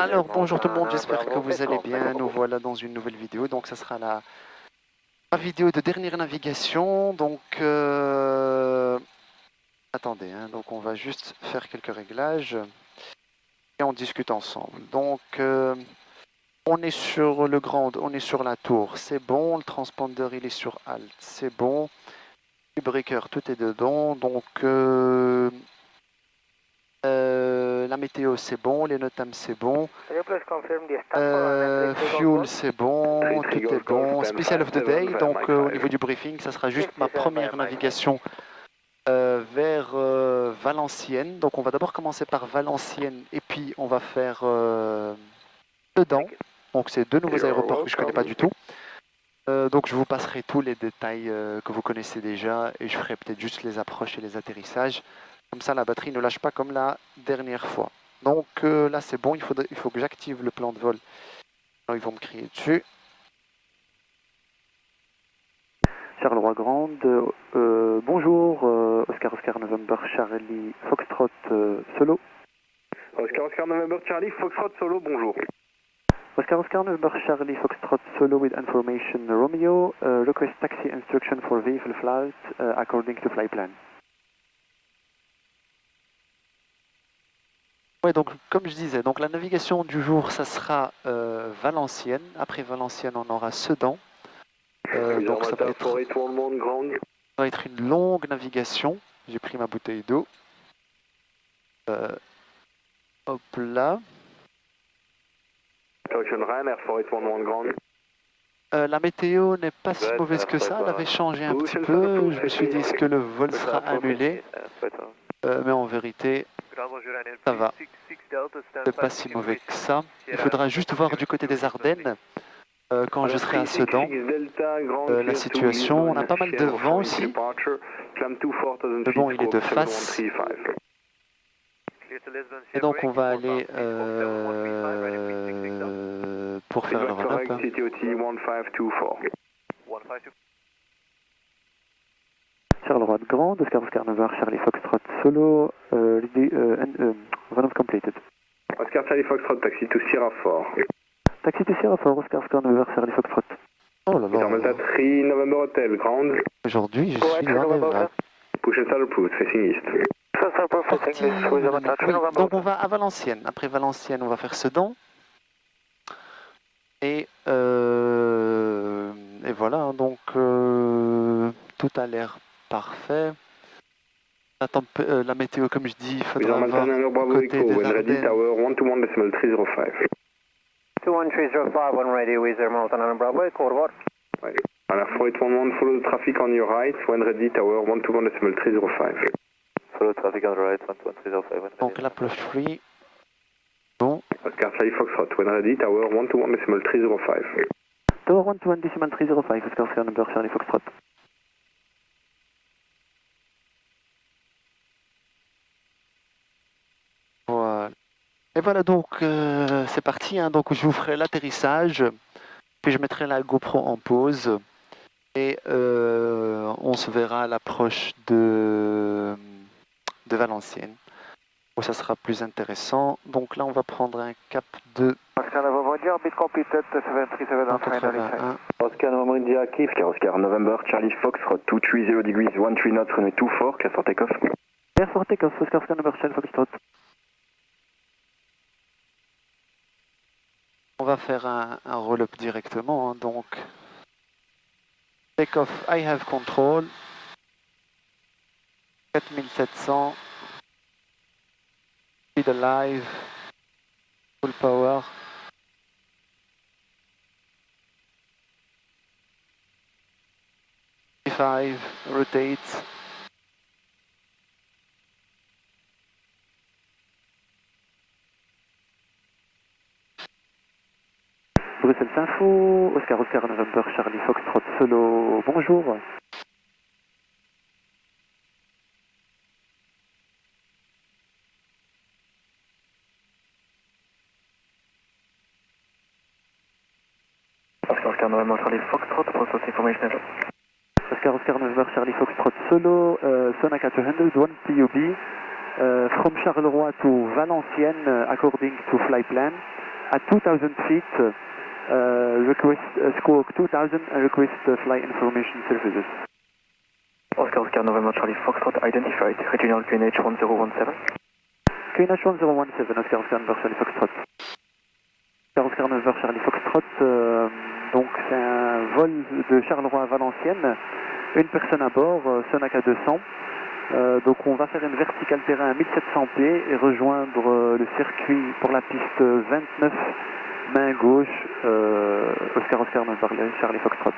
Alors bonjour tout le monde, j'espère que vous allez bien. Nous voilà dans une nouvelle vidéo. Donc ça sera la vidéo de dernière navigation. Donc attendez, donc on va juste faire quelques réglages et on discute ensemble. Donc on est sur le grand, on est sur la tour, c'est bon. Le transponder il est sur Alt, c'est bon. Le breaker tout est dedans. Donc la météo c'est bon, les NOTAM c'est bon, fuel c'est bon, tout est bon. Special of the day, donc au niveau du briefing, ça sera juste ma première navigation vers Valenciennes. Donc on va d'abord commencer par Valenciennes et puis on va faire Sedan. Donc c'est deux nouveaux aéroports que je ne connais pas du tout. Donc je vous passerai tous les détails que vous connaissez déjà et je ferai peut-être juste les approches et les atterrissages. Comme ça la batterie ne lâche pas comme la dernière fois. Donc là c'est bon, il faut que j'active le plan de vol. Alors, ils vont me crier dessus. Charleroi Grande, bonjour, Oscar Oscar November Charlie Foxtrot Solo. Oscar Oscar November Charlie Foxtrot Solo, bonjour. Oscar Oscar November Charlie Foxtrot Solo with information Romeo, request taxi instruction for vehicle flight according to flight plan. Ouais, donc comme je disais, donc la navigation du jour, ça sera Valenciennes. Après Valenciennes, on aura Sedan. Donc ça va être une longue navigation. J'ai pris ma bouteille d'eau. Hop là. La météo n'est pas si mauvaise que ça, elle avait changé un petit peu. Je me suis dit, est-ce que le vol sera annulé? Mais en vérité, ça va. C'est pas si mauvais que ça. Il faudra juste voir du côté des Ardennes, quand je serai à Sedan, la situation. On a pas mal de vent aussi. Mais bon, il est de face. Et donc on va aller pour faire le run-up. Charleroi de Grande, Oscar Oscar November, Charlie Foxtrot Solo, run-up completed. Oscar Charlie Foxtrot, taxi to Sierra Fort. Taxi to Sierra Fort, Oscar Oscar November, Charlie Foxtrot. Oh là là. Delta 3, November Hotel, Grande. Aujourd'hui, je suis dans les vagues. Push and saddle put, facing east. Oui, donc on va à Valenciennes. Après Valenciennes, on va faire Sedan. Et voilà, donc tout a l'air parfait. La météo, comme je dis, il faudra voir côté des Ardennes. Tower 121.305. 21305, one ready with Mountain Bravo, code what? Ouais. Alors, 481, follow the traffic on your right, when ready, Tower 121.305. Follow traffic on the right, 121.305. Donc l'approche free. Bon. Oscar Charlie Foxtrot, when ready, Tower 121.305. Tower 121.305, Oscar Oscar November Charlie Foxtrot. Voilà. Et voilà, donc c'est parti, donc je vous ferai l'atterrissage, puis je mettrai la GoPro en pause, et on se verra à l'approche de Valenciennes, où ça sera plus intéressant. Donc là, on va prendre un cap de 181. Oscar November India Kiev, Oscar November Charlie Foxtrot, 230 degrees, 13 knots, runway 24, clear for takeoff. Clear for takeoff, Oscar Oscar November Charlie Foxtrot. On va faire un roll-up directement, donc take off, I have control, 4700, speed alive, full power, P5, rotate, Bruxelles Info, Oscar Oscar November Charlie Foxtrot Solo, bonjour. Oscar Oscar November Charlie Foxtrot, process information. Oscar Oscar November Charlie Foxtrot Solo, Sonaca 200, 1 PUB, from Charleroi to Valenciennes according to flight plan. at 2000 feet, request squawk 2000 and request flight information services. Oscar Oscar November Charlie Foxtrot identified, regional QNH 1017. QNH 1017, Oscar Oscar November Charlie Foxtrot. Oscar Oscar November Charlie Foxtrot, donc c'est un vol de Charleroi à Valenciennes, une personne à bord, Sonaca 200. Donc on va faire une verticale terrain à 1700 pieds et rejoindre le circuit pour la piste 29, main gauche, Oscar Oscar November Charlie Foxtrot.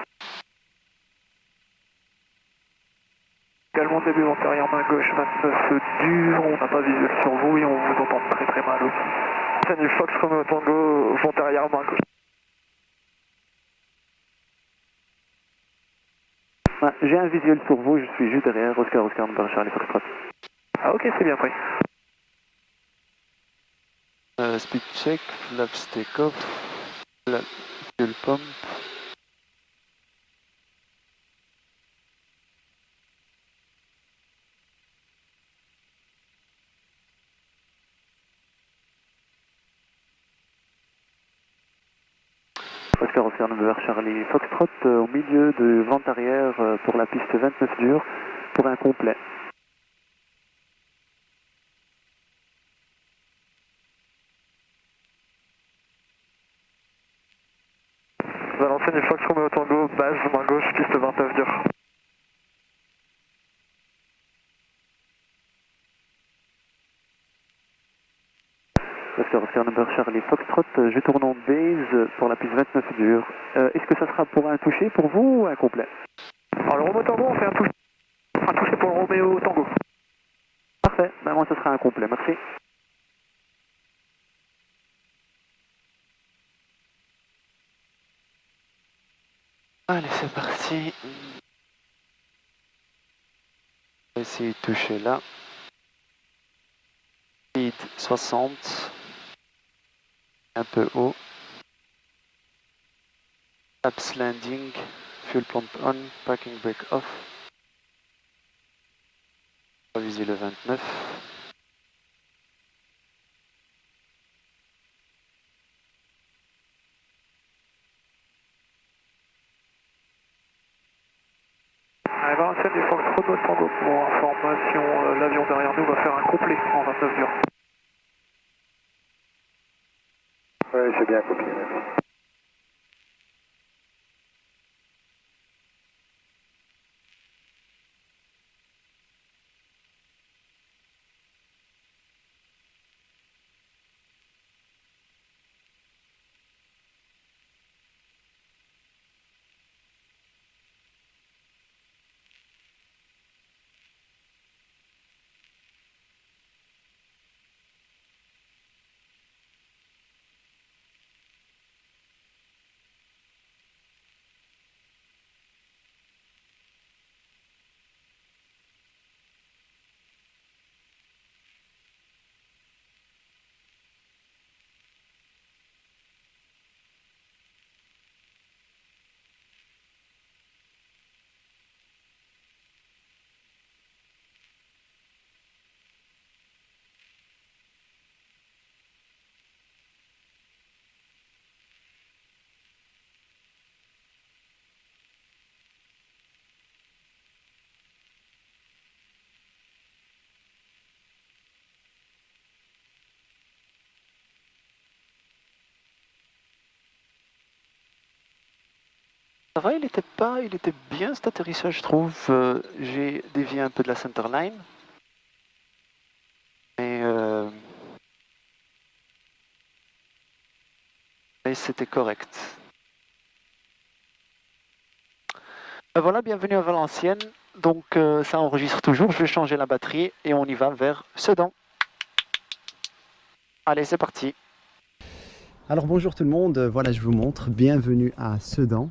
Également début vent arrière main gauche 29 dur, on n'a pas visuel sur vous et on vous entend très très mal aussi. Salut Fox Romeo Tango, vent arrière main gauche. Ouais, j'ai un visuel sur vous, je suis juste derrière Oscar Oscar November Charlie Foxtrot. Ah ok, c'est bien pris. Speed check, flaps take off, fuel pump. Oscar Oscar November Charlie Foxtrot au milieu de vent arrière pour la piste 29 dur pour un complet. Valenciennes et Fox Romeo Tango, base main gauche, piste 29 dur. Oscar Oscar November Charlie Foxtrot, je tourne en base pour la piste 29 dur. Est-ce que ça sera pour un touché pour vous ou un complet? Alors le Romeo Tango, on fait un touché pour le Romeo Tango. Parfait, ben moi ce sera un complet, merci. Allez, c'est parti. On va essayer de toucher là. Speed 60. Un peu haut. Flaps landing. Fuel pump on. Parking brake off. On va viser le 29. Allez, Valenciennes et Fox Romeo Tango, pour information, l'avion derrière nous va faire un complet en 29 dur. Oui, c'est bien copié. Ça va, il était bien cet atterrissage, je trouve. J'ai dévié un peu de la centerline. Mais c'était correct. Voilà, bienvenue à Valenciennes. Donc ça enregistre toujours. Je vais changer la batterie et on y va vers Sedan. Allez, c'est parti. Alors bonjour tout le monde, voilà je vous montre, bienvenue à Sedan.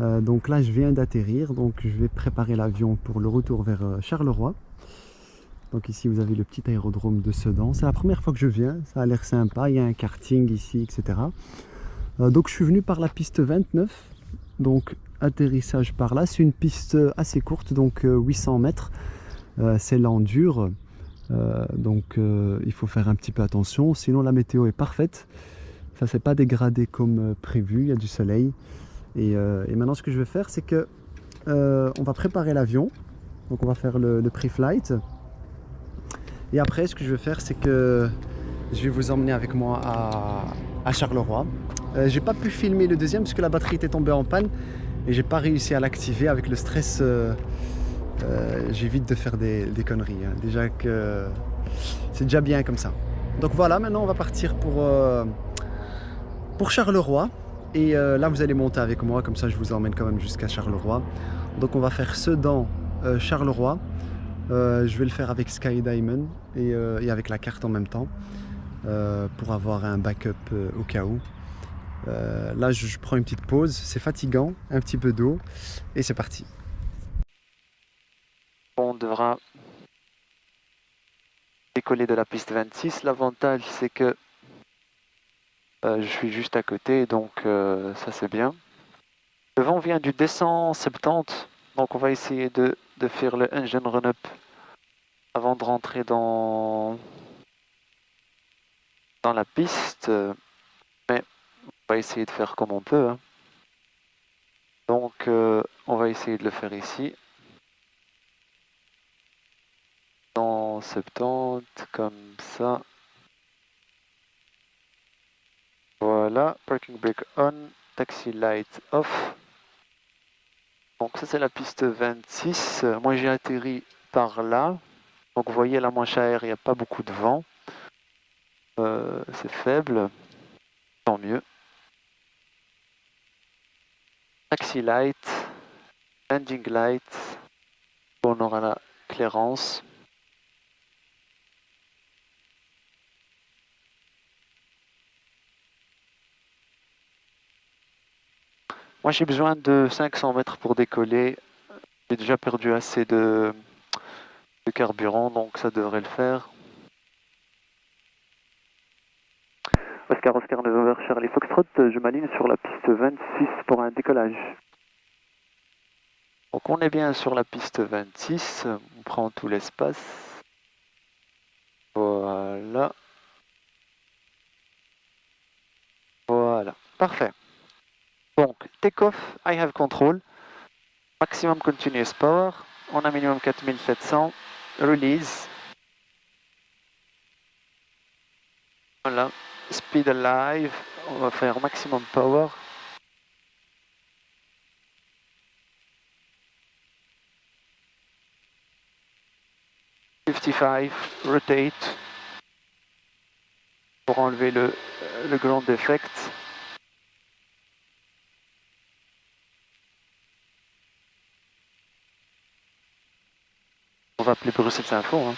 Donc là je viens d'atterrir, donc je vais préparer l'avion pour le retour vers Charleroi. Donc ici vous avez le petit aérodrome de Sedan, c'est la première fois que je viens, ça a l'air sympa, il y a un karting ici, etc. Donc je suis venu par la piste 29, donc atterrissage par là, c'est une piste assez courte, donc 800 mètres, c'est l'endure. Donc il faut faire un petit peu attention, sinon la météo est parfaite. Ça s'est pas dégradé comme prévu, il y a du soleil. Et maintenant ce que je vais faire, c'est que on va préparer l'avion. Donc on va faire le pre-flight. Et après ce que je vais faire, c'est que je vais vous emmener avec moi à Charleroi. J'ai pas pu filmer le deuxième parce que la batterie était tombée en panne et j'ai pas réussi à l'activer. Avec le stress, j'évite de faire des conneries, hein. Déjà que c'est déjà bien comme ça. Donc voilà, maintenant on va partir pour Charleroi. Et là vous allez monter avec moi, comme ça je vous emmène quand même jusqu'à Charleroi. Donc on va faire Sedan, Charleroi. Je vais le faire avec Sky Diamond et avec la carte en même temps pour avoir un backup au cas où. Là je prends une petite pause, c'est fatigant, un petit peu d'eau et c'est parti. On devra décoller de la piste 26. L'avantage c'est que je suis juste à côté, donc ça c'est bien. Le vent vient du descend 70, donc on va essayer de faire le engine run-up avant de rentrer dans la piste, mais on va essayer de faire comme on peut, hein. Donc on va essayer de le faire ici. Dans 70, comme ça. Voilà, parking brake on, taxi light off. Donc ça c'est la piste 26. Moi j'ai atterri par là. Donc vous voyez la manche à air, il n'y a pas beaucoup de vent. C'est faible, tant mieux. Taxi light, landing light. On aura la clairance. Moi j'ai besoin de 500 mètres pour décoller. J'ai déjà perdu assez de carburant, donc ça devrait le faire. Oscar, Oscar, November, Charlie Foxtrot, je m'aligne sur la piste 26 pour un décollage. Donc on est bien sur la piste 26, on prend tout l'espace. Voilà. Voilà, parfait. Donc, take-off, I have control. Maximum continuous power. On a minimum 4700. Release. Voilà. Speed alive. On va faire maximum power. Rotate. Pour enlever le ground effect. On va appeler Bruxelles Info, hein.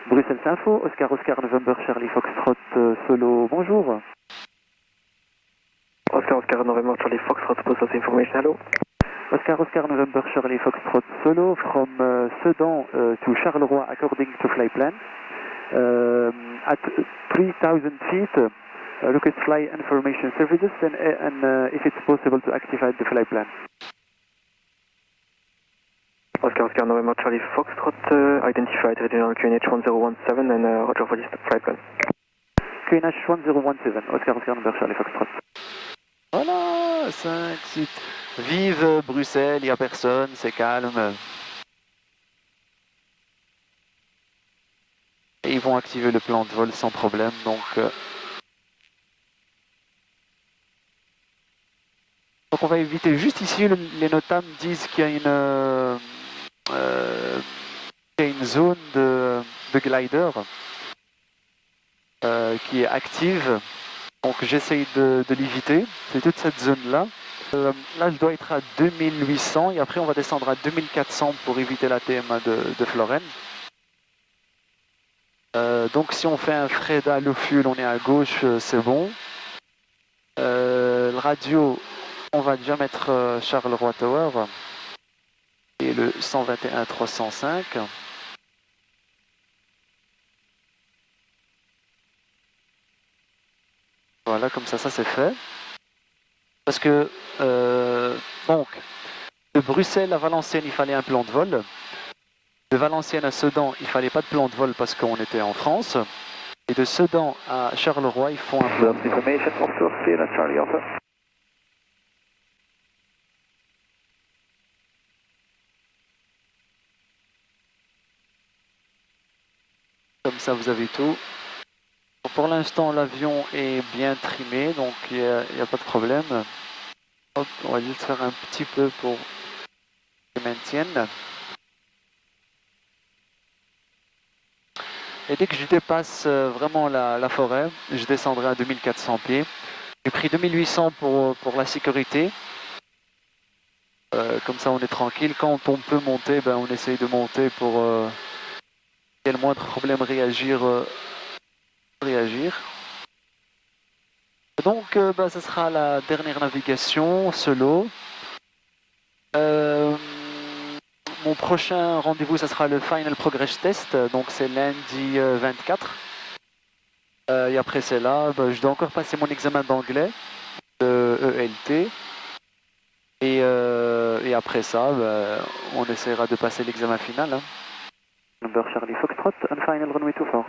Bruxelles Info, Oscar, Oscar, November, Charlie Foxtrot, solo, bonjour. Oscar, Oscar, November, Charlie Foxtrot, post us information, hello. Oscar, Oscar, November, Charlie Foxtrot, solo, from Sedan to Charleroi according to flight plan. At 3,000 feet, request fly information services and if it's possible to activate the flight plan. Oscar, Oscar, November, Charlie Foxtrot, identified regional QNH 1017 and roger for this flight plan. QNH 1017, Oscar, Oscar, November, Charlie Foxtrot. Voilà, 5, 6. Vive Bruxelles, il n'y a personne, c'est calme. Et ils vont activer le plan de vol sans problème, donc on va éviter juste ici, les NOTAM disent qu'il y a une zone de glider qui est active, donc j'essaye de l'éviter, c'est toute cette zone-là. Là je dois être à 2800 et après on va descendre à 2400 pour éviter la TMA de Florène. Donc si on fait un Freda low fuel, on est à gauche, c'est bon. Le radio, on va déjà mettre Charleroi Tower et le 121 305. Voilà, comme ça c'est fait. Parce que, donc, de Bruxelles à Valenciennes, il fallait un plan de vol. De Valenciennes à Sedan, il fallait pas de plan de vol parce qu'on était en France. Et de Sedan à Charleroi, ils font un peu. Information, offshore speed at Charlie Alpha. Comme ça, vous avez tout. Pour l'instant, l'avion est bien trimé, donc il n'y a pas de problème. Hop, on va juste faire un petit peu pour qu'ils maintiennent. Et dès que je dépasse vraiment la forêt, je descendrai à 2400 pieds. J'ai pris 2800 pour la sécurité. Comme ça, on est tranquille. Quand on peut monter, ben, on essaye de monter pour qu'il y ait le moindre problème réagir. Donc, ben, ce sera la dernière navigation solo. Mon prochain rendez-vous, ça sera le Final Progress Test, donc c'est lundi 24. Et après c'est là, ben, je dois encore passer mon examen d'anglais, de ELT. Et après ça, ben, on essaiera de passer l'examen final. Hein. Number Charlie Foxtrot, and final runway 24.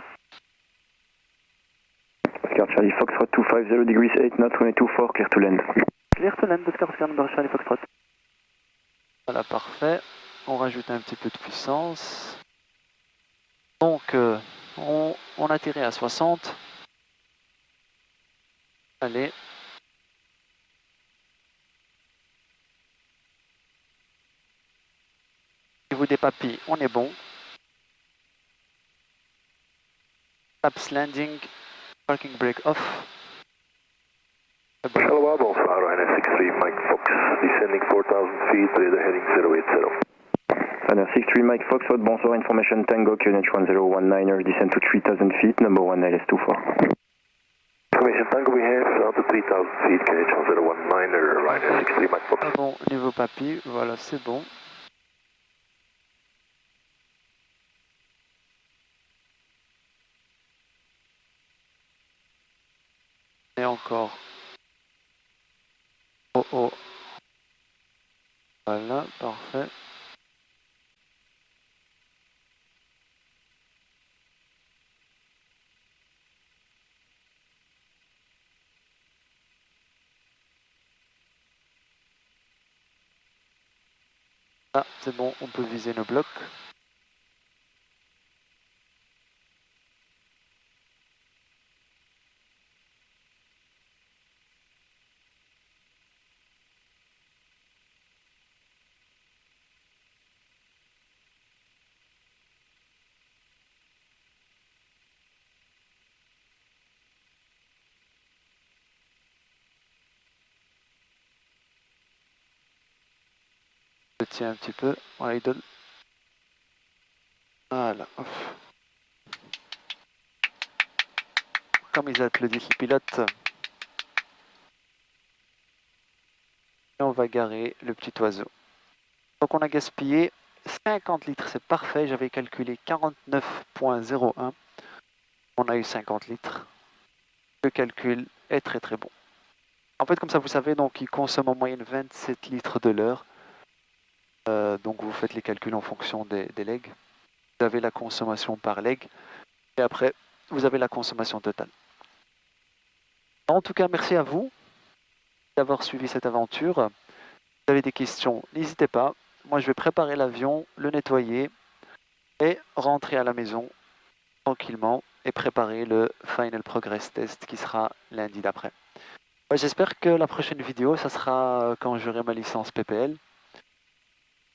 Oscar Charlie Foxtrot 250 degrees 8 knots, runway 24, clear to land. Clear to land, Oscar number Charlie Foxtrot. Voilà, parfait. On rajoute un petit peu de puissance. Donc, on atterrit à 60. Allez. Au niveau des papilles, on est bon. Taps landing, parking brake off. Charleroi, bonsoir, NS63 Mike Fox, descending 4000 feet, radar heading 080. NS63 Mike Fox, bonsoir, information Tango, QNH 1019er, descend to 3000 feet, number 1 LS24. Information Tango, we have down to 3000 feet, QNH 1019er, NS63 Mike Fox. Ah bon, niveau papy, voilà, c'est bon. Et encore. Oh oh. Voilà, parfait. Ah, c'est bon, on peut viser nos blocs. Je tiens un petit peu, on idle. Voilà. Comme ils applaudissent le pilote. Et on va garer le petit oiseau. Donc on a gaspillé 50 litres, c'est parfait. J'avais calculé 49,01. On a eu 50 litres. Le calcul est très très bon. En fait, comme ça, vous savez, donc il consomme en moyenne 27 litres de l'heure. Donc vous faites les calculs en fonction des legs. Vous avez la consommation par leg. Et après, vous avez la consommation totale. En tout cas, merci à vous d'avoir suivi cette aventure. Si vous avez des questions, n'hésitez pas. Moi, je vais préparer l'avion, le nettoyer et rentrer à la maison tranquillement et préparer le Final Progress Test qui sera lundi d'après. Ouais, j'espère que la prochaine vidéo, ça sera quand j'aurai ma licence PPL.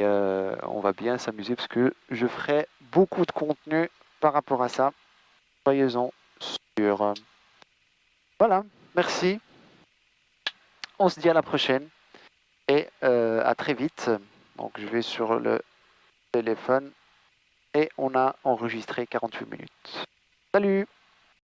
Et, on va bien s'amuser parce que je ferai beaucoup de contenu par rapport à ça. Soyez-en sûrs. Voilà, merci. On se dit à la prochaine et à très vite. Donc je vais sur le téléphone et on a enregistré 48 minutes. Salut!